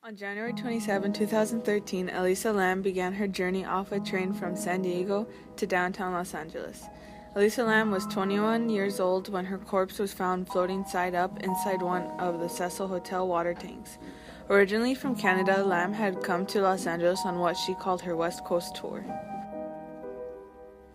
On January 27, 2013, Elisa Lam began her journey off a train from San Diego to downtown Los Angeles. Elisa Lam was 21 years old when her corpse was found floating side up inside one of the Cecil Hotel water tanks. Originally from Canada, Lam had come to Los Angeles on what she called her West Coast tour.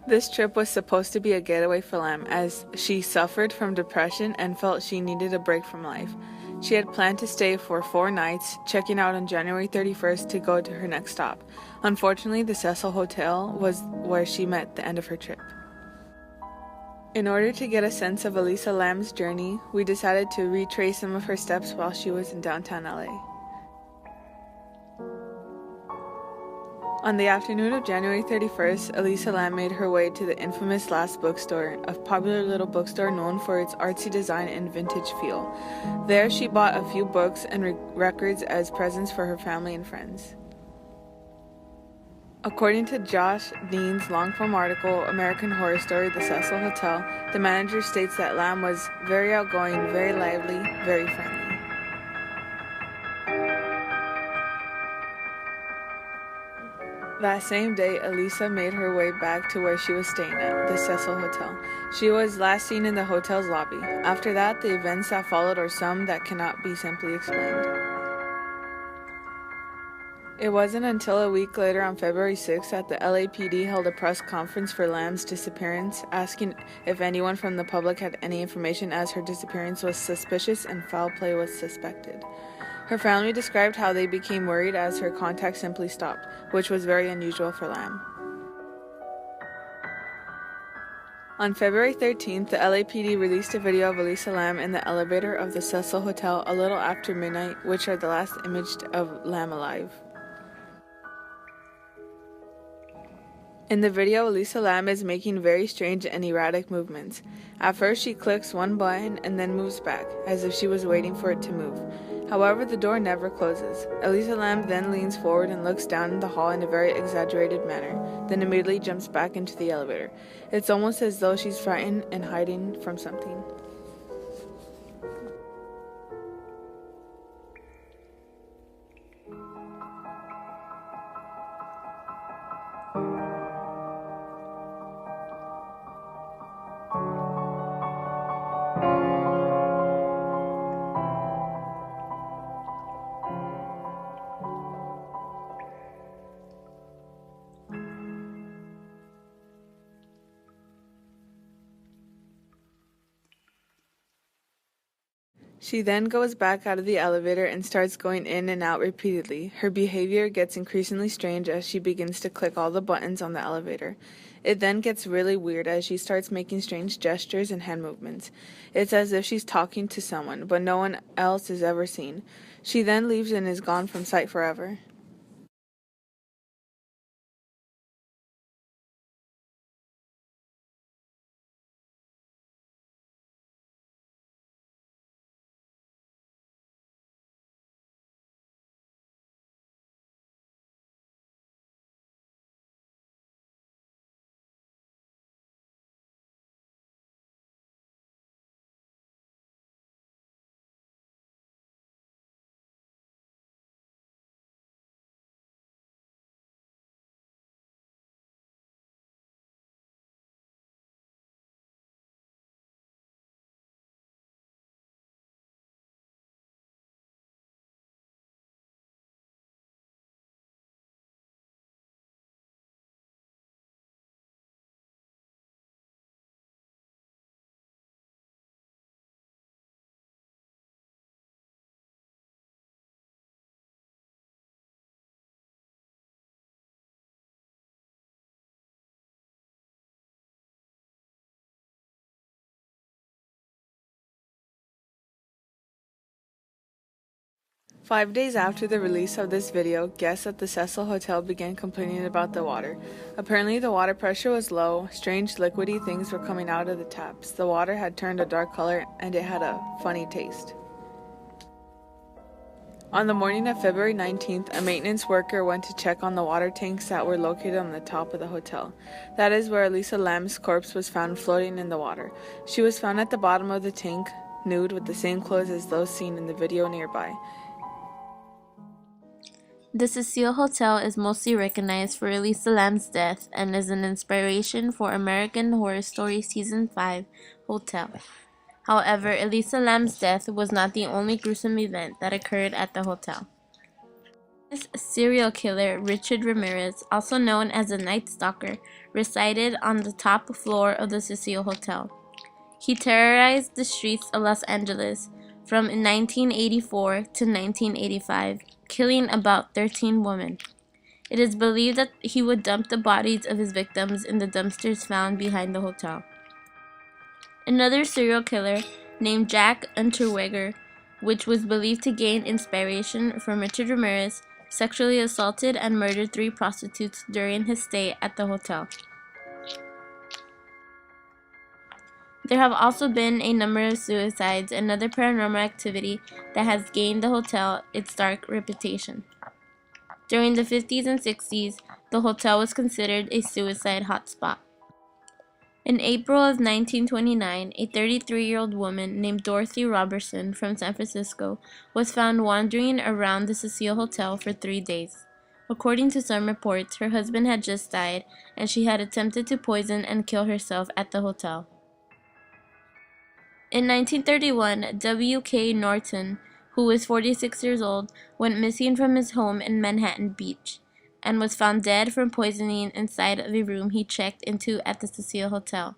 This trip was supposed to be a getaway for Lam, as she suffered from depression and felt she needed a break from life. She had planned to stay for 4 nights, checking out on January 31st to go to her next stop. Unfortunately, the Cecil Hotel was where she met the end of her trip. In order to get a sense of Elisa Lam's journey, we decided to retrace some of her steps while she was in downtown LA. On the afternoon of January 31st, Elisa Lam made her way to the infamous Last Bookstore, a popular little bookstore known for its artsy design and vintage feel. There, she bought a few books and records as presents for her family and friends. According to Josh Dean's long-form article, American Horror Story, The Cecil Hotel, the manager states that Lam was very outgoing, very lively, very friendly. That same day, Elisa made her way back to where she was staying at, the Cecil Hotel. She was last seen in the hotel's lobby. After that, the events that followed are some that cannot be simply explained. It wasn't until a week later, on February 6th, that the LAPD held a press conference for Lam's disappearance, asking if anyone from the public had any information, as her disappearance was suspicious and foul play was suspected. Her family described how they became worried as her contact simply stopped, which was very unusual for Lam. On February 13th, the LAPD released a video of Elisa Lam in the elevator of the Cecil Hotel a little after midnight, which are the last image of Lam alive. In the video, Elisa Lam is making very strange and erratic movements. At first, she clicks one button and then moves back, as if she was waiting for it to move. However, the door never closes. Elisa Lam then leans forward and looks down the hall in a very exaggerated manner, then immediately jumps back into the elevator. It's almost as though she's frightened and hiding from something. She then goes back out of the elevator and starts going in and out repeatedly. Her behavior gets increasingly strange as she begins to click all the buttons on the elevator. It then gets really weird as she starts making strange gestures and hand movements. It's as if she's talking to someone, but no one else is ever seen. She then leaves and is gone from sight forever. "5 days after the release of this video, guests at the Cecil Hotel began complaining about the water. Apparently, the water pressure was low, strange liquidy things were coming out of the taps, the water had turned a dark color, and it had a funny taste. On the morning of February 19th, a maintenance worker went to check on the water tanks that were located on the top of the hotel. That is where Elisa Lam's corpse was found floating in the water. She was found at the bottom of the tank, nude, with the same clothes as those seen in the video nearby. The Cecile Hotel is mostly recognized for Elisa Lam's death and is an inspiration for American Horror Story Season 5 Hotel. However, Elisa Lam's death was not the only gruesome event that occurred at the hotel. This serial killer, Richard Ramirez, also known as the Night Stalker, resided on the top floor of the Cecile Hotel. He terrorized the streets of Los Angeles from 1984 to 1985, killing about 13 women. It is believed that he would dump the bodies of his victims in the dumpsters found behind the hotel. Another serial killer, named Jack Unterweger, which was believed to gain inspiration from Richard Ramirez, sexually assaulted and murdered 3 prostitutes during his stay at the hotel. There have also been a number of suicides and other paranormal activity that has gained the hotel its dark reputation. During the 50s and 60s, the hotel was considered a suicide hotspot. In April of 1929, a 33-year-old woman named Dorothy Robertson from San Francisco was found wandering around the Cecile Hotel for 3 days. According to some reports, her husband had just died, and she had attempted to poison and kill herself at the hotel. In 1931, W.K. Norton, who was 46 years old, went missing from his home in Manhattan Beach and was found dead from poisoning inside of a room he checked into at the Cecile Hotel.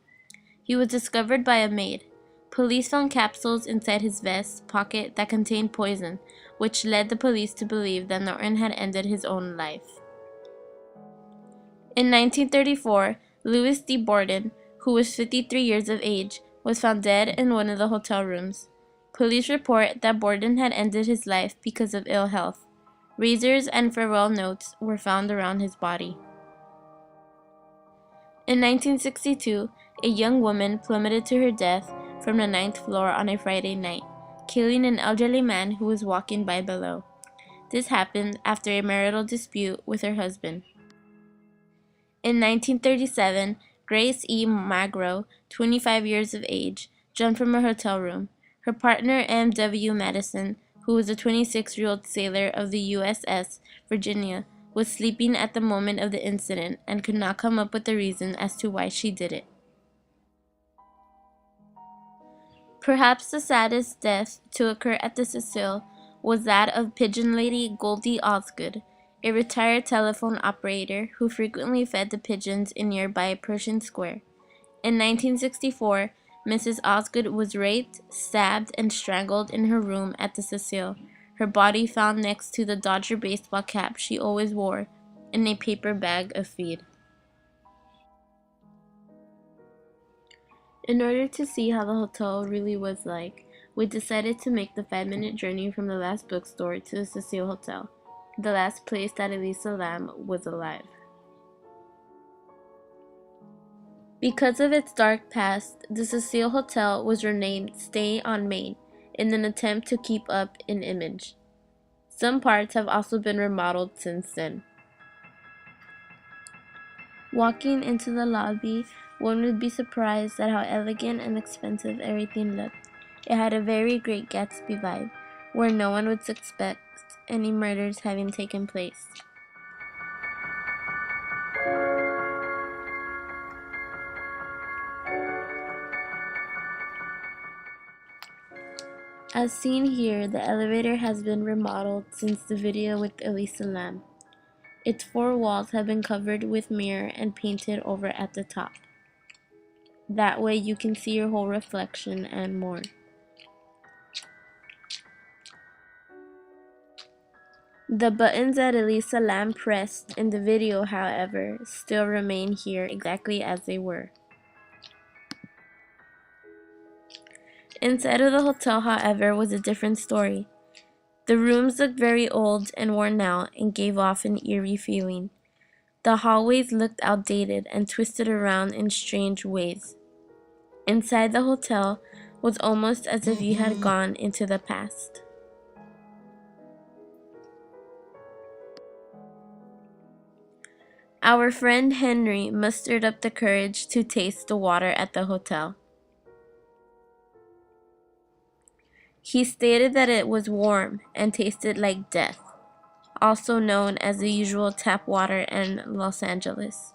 He was discovered by a maid. Police found capsules inside his vest pocket that contained poison, which led the police to believe that Norton had ended his own life. In 1934, Louis D. Borden, who was 53 years of age, was found dead in one of the hotel rooms. Police report that Borden had ended his life because of ill health. Razors and farewell notes were found around his body. In 1962, a young woman plummeted to her death from the 9th floor on a Friday night, killing an elderly man who was walking by below. This happened after a marital dispute with her husband. In 1937, Grace E. Magro, 25 years of age, jumped from a hotel room. Her partner, M.W. Madison, who was a 26-year-old sailor of the USS Virginia, was sleeping at the moment of the incident and could not come up with a reason as to why she did it. Perhaps the saddest death to occur at the Cecile was that of Pigeon Lady Goldie Osgood, a retired telephone operator who frequently fed the pigeons in nearby Pershing Square. In 1964, Mrs. Osgood was raped, stabbed, and strangled in her room at the Cecile, her body found next to the Dodger baseball cap she always wore in a paper bag of feed. In order to see how the hotel really was like, we decided to make the 5-minute journey from the last bookstore to the Cecile Hotel, the last place that Elisa Lam was alive. Because of its dark past, the Cecile Hotel was renamed Stay on Main in an attempt to keep up an image. Some parts have also been remodeled since then. Walking into the lobby, one would be surprised at how elegant and expensive everything looked. It had a very Great Gatsby vibe, where no one would suspect any murders having taken place. As seen here, the elevator has been remodeled since the video with Elisa Lam. Its 4 walls have been covered with mirror and painted over at the top. That way you can see your whole reflection and more. The buttons that Elisa Lam pressed in the video, however, still remain here exactly as they were. Inside of the hotel, however, was a different story. The rooms looked very old and worn out and gave off an eerie feeling. The hallways looked outdated and twisted around in strange ways. Inside the hotel was almost as if you had gone into the past. Our friend Henry mustered up the courage to taste the water at the hotel. He stated that it was warm and tasted like death. also known as the usual tap water in Los Angeles.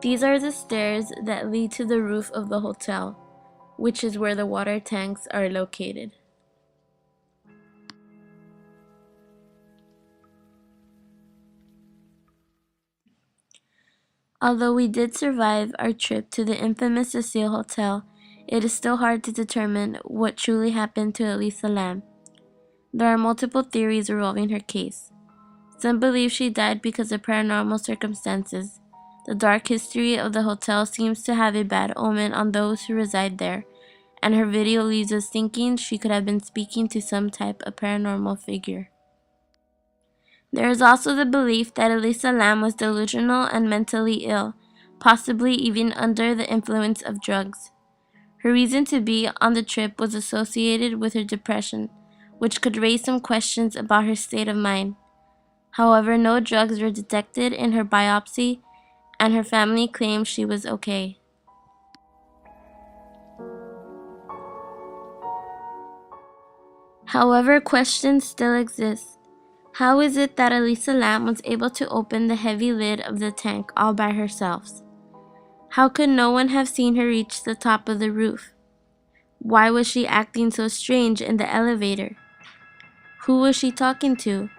These are the stairs that lead to the roof of the hotel, which is where the water tanks are located. Although we did survive our trip to the infamous Cecile Hotel, it is still hard to determine what truly happened to Elisa Lam. There are multiple theories revolving her case. Some believe she died because of paranormal circumstances. The dark history of the hotel seems to have a bad omen on those who reside there, and her video leaves us thinking she could have been speaking to some type of paranormal figure. There is also the belief that Elisa Lam was delusional and mentally ill, possibly even under the influence of drugs. Her reason to be on the trip was associated with her depression, which could raise some questions about her state of mind. However, no drugs were detected in her biopsy, and her family claims she was okay. However, questions still exist. How is it that Elisa Lam was able to open the heavy lid of the tank all by herself? How could no one have seen her reach the top of the roof? Why was she acting so strange in the elevator? Who was she talking to?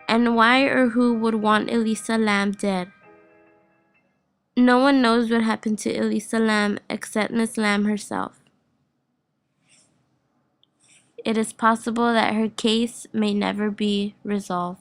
And why or who would want Elisa Lam dead? No one knows what happened to Elisa Lam except Miss Lam herself. It is possible that her case may never be resolved.